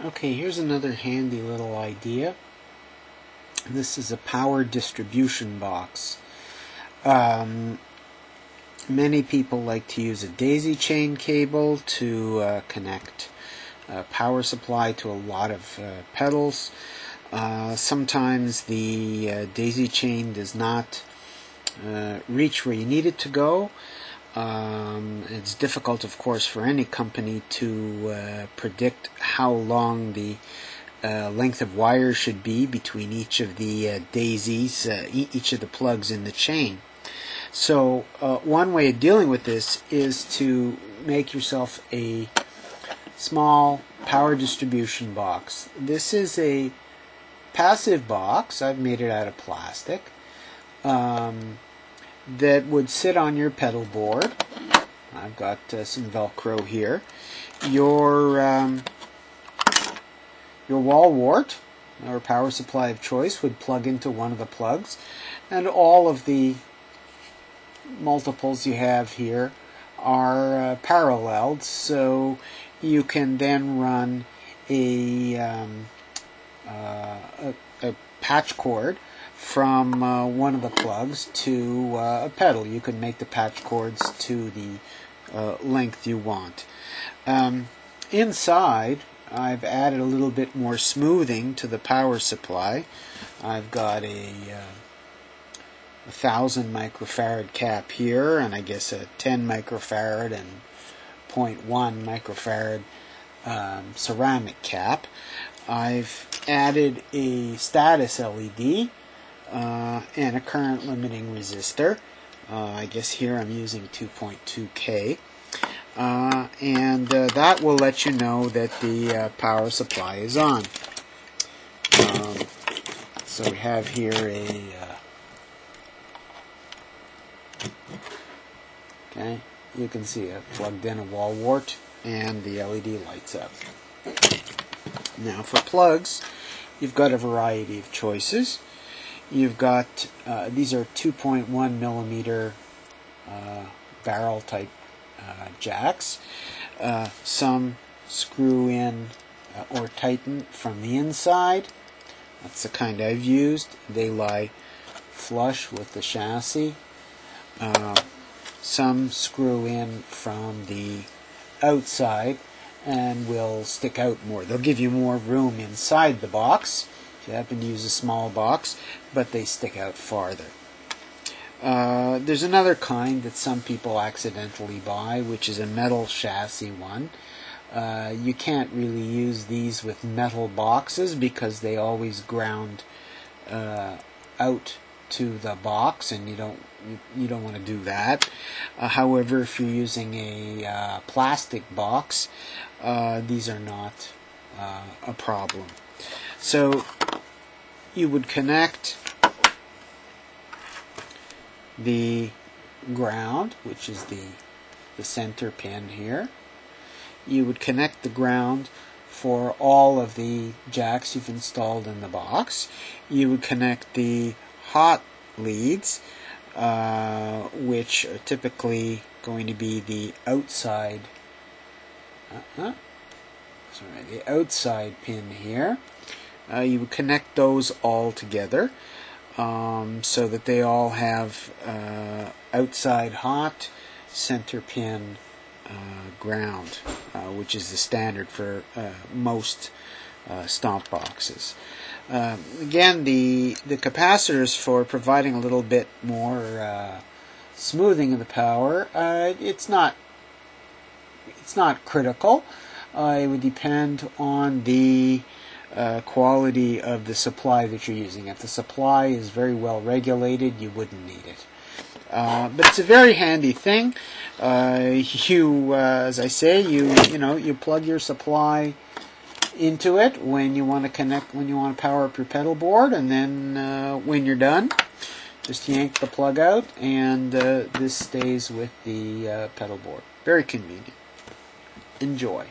Okay, here's another handy little idea. This is a power distribution box. Many people like to use a daisy chain cable to connect a power supply to a lot of pedals. Sometimes the daisy chain does not reach where you need it to go. It's difficult, of course, for any company to predict how long the length of wire should be between each of the daisies, each of the plugs in the chain. So one way of dealing with this is to make yourself a small power distribution box. This is a passive box. I've made it out of plastic. That would sit on your pedal board. I've got some Velcro here. Your wallwart, or power supply of choice, would plug into one of the plugs, and all of the multiples you have here are paralleled, so you can then run a patch cord from one of the plugs to a pedal. You can make the patch cords to the length you want. Inside, I've added a little bit more smoothing to the power supply. I've got a 1000 microfarad cap here, and I guess a 10 microfarad and 0.1 microfarad ceramic cap. I've added a status LED and a current limiting resistor. I guess here I'm using 2.2K. And that will let you know that the power supply is on. So we have here okay, you can see I've plugged in a wallwart and the LED lights up. Now for plugs, you've got a variety of choices. You've got, these are 2.1 millimeter barrel type jacks. Some screw in or tighten from the inside. That's the kind I've used. They lie flush with the chassis. Some screw in from the outside and will stick out more. They'll give you more room inside the box if you happen to use a small box, but they stick out farther. There's another kind that some people accidentally buy, which is a metal chassis one. You can't really use these with metal boxes because they always ground out to the box, and you don't want to do that. However, if you're using a plastic box, these are not a problem. So you would connect the ground, which is the center pin here. You would connect the ground for all of the jacks you've installed in the box. You would connect the hot leads, which are typically going to be the outside the outside pin here. You would connect those all together so that they all have outside hot, center pin, ground, which is the standard for most stomp boxes. Again, the capacitors, for providing a little bit more smoothing of the power, it's not critical. It would depend on the quality of the supply that you're using. If the supply is very well regulated, you wouldn't need it. But it's a very handy thing. As I say, you plug your supply into it when you want to power up your pedal board, and then when you're done, just yank the plug out, and this stays with the pedal board. Very convenient. Enjoy.